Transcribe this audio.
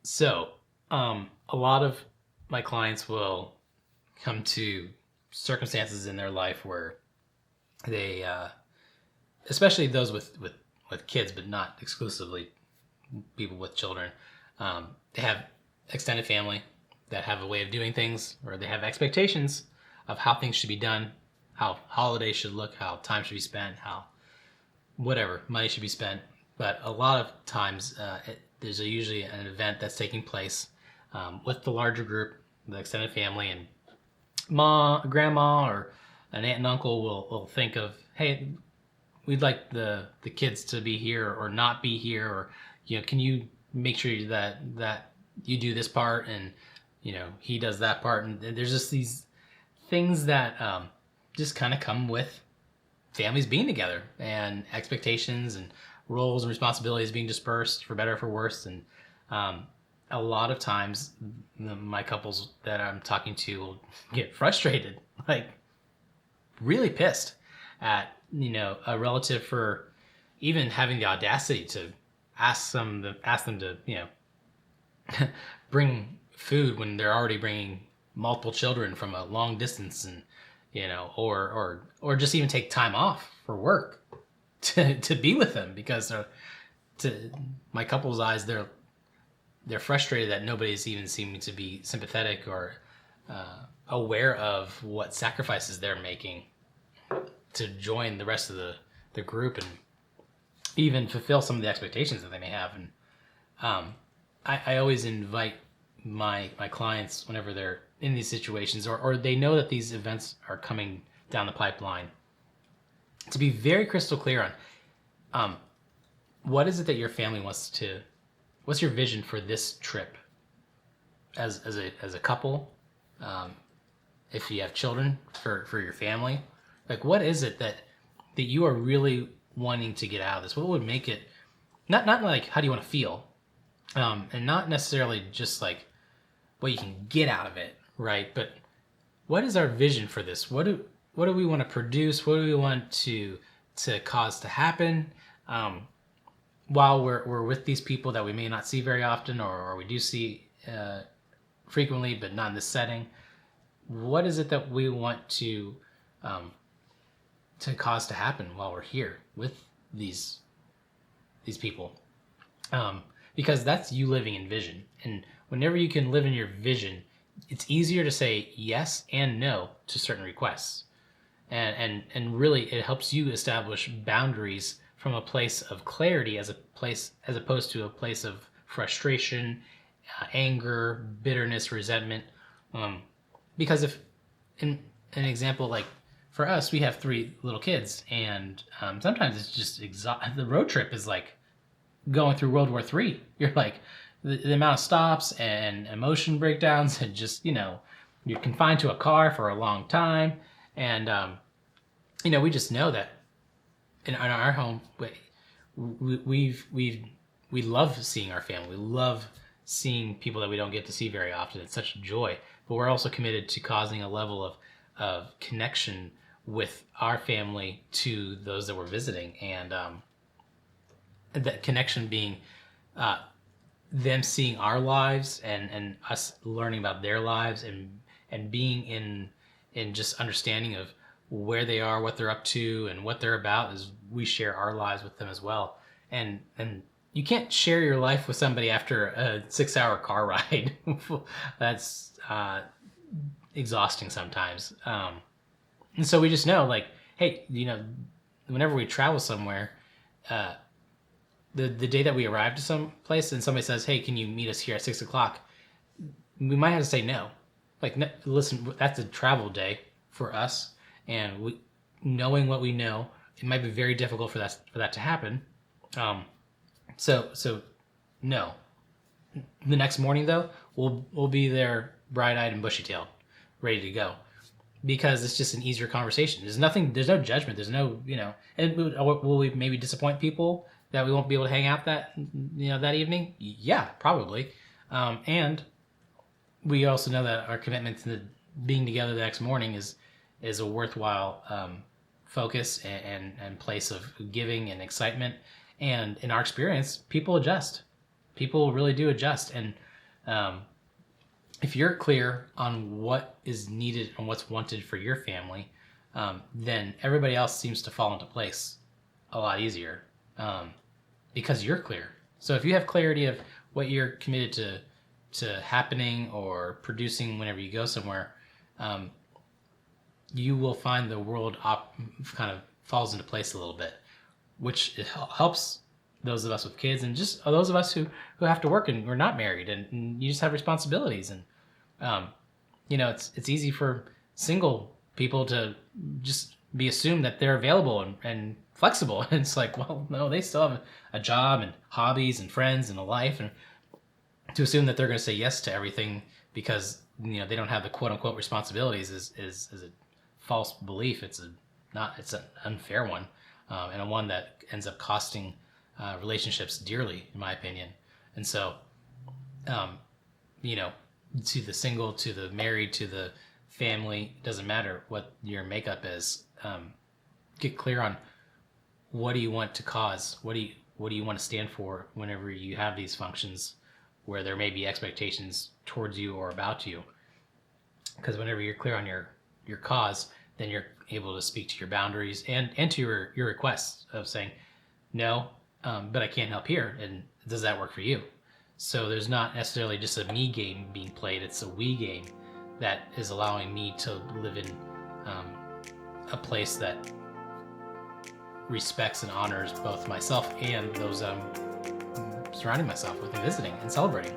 So, a lot of my clients will come to circumstances in their life where they, especially those with kids, but not exclusively people with children, they have extended family that have a way of doing things, or they have expectations of how things should be done, how holidays should look, how time should be spent, how whatever money should be spent. But a lot of times, there's usually an event that's taking place with the larger group, the extended family, and grandma, or an aunt and uncle will think of, hey, we'd like the kids to be here or not be here, or can you make sure that you do this part, and he does that part, and there's just these things that just kind of come with families being together, and expectations and roles and responsibilities being dispersed for better or for worse. And a lot of times my couples that I'm talking to will get frustrated, like really pissed at a relative for even having the audacity to ask them to bring food when they're already bringing multiple children from a long distance, and or just even take time off for work to be with them, because to my couple's eyes, they're frustrated that nobody's even seeming to be sympathetic or aware of what sacrifices they're making to join the rest of the group, and even fulfill some of the expectations that they may have. And I always invite my clients, whenever they're in these situations, or they know that these events are coming down the pipeline, to be very crystal clear on what is it that your family what's your vision for this trip as a couple, if you have children, for your family. Like, what is it that you are really wanting to get out of this? What would make it not like, how do you want to feel, and not necessarily just like what you can get out of it, right? But what is our vision for this? What do we want to produce? What do we want to cause to happen, while we're with these people that we may not see very often, or we do see frequently, but not in this setting? What is it that we want to cause to happen while we're here with these people? Because that's you living in vision. And whenever you can live in your vision, it's easier to say yes and no to certain requests. And really, it helps you establish boundaries from a place of clarity, as opposed to a place of frustration, anger, bitterness, resentment. Because if, in an example, like for us, we have 3 little kids, and sometimes it's just the road trip is like going through World War III. You're like, the amount of stops and emotion breakdowns, and just you're confined to a car for a long time. And we just know that in our home, we love seeing our family. We love seeing people that we don't get to see very often. It's such a joy. But we're also committed to causing a level of connection with our family to those that we're visiting, and that connection being them seeing our lives, and us learning about their lives, and being in just understanding of where they are, what they're up to, and what they're about, as we share our lives with them as well. And you can't share your life with somebody after a 6-hour car ride. That's exhausting sometimes. And so we just know, like, hey, whenever we travel somewhere, the day that we arrive to some place and somebody says, hey, can you meet us here at 6 o'clock? We might have to say no. Like, no, listen, that's a travel day for us. And knowing what we know, it might be very difficult for that to happen. So no. The next morning, though, we'll be there, bright-eyed and bushy-tailed, ready to go, because it's just an easier conversation. There's no judgment. There's no, and will we maybe disappoint people that we won't be able to hang out that evening? Yeah, probably. And we also know that our commitment to being together the next morning is a worthwhile focus and place of giving and excitement. And in our experience, people adjust. People really do adjust. And Um, if you're clear on what is needed and what's wanted for your family, then everybody else seems to fall into place a lot easier, because you're clear. So if you have clarity of what you're committed to happening or producing whenever you go somewhere, you will find the world kind of falls into place a little bit, which helps those of us with kids and just those of us who have to work and we're not married and you just have responsibilities. And it's easy for single people to just be assumed that they're available and flexible. And it's like, well, no, they still have a job and hobbies and friends and a life, and to assume that they're going to say yes to everything because they don't have the quote unquote responsibilities is a false belief. It's an unfair one, and a one that ends up costing relationships dearly, in my opinion. And so, to the single, to the married, to the family, doesn't matter what your makeup is. Get clear on what do you want to cause. What do you want to stand for whenever you have these functions where there may be expectations towards you or about you. Because whenever you're clear on your cause, then you're able to speak to your boundaries and to your requests of saying, no, but I can't help here. And does that work for you? So there's not necessarily just a me game being played. It's a we game that is allowing me to live in a place that respects and honors both myself and those surrounding myself with and visiting and celebrating.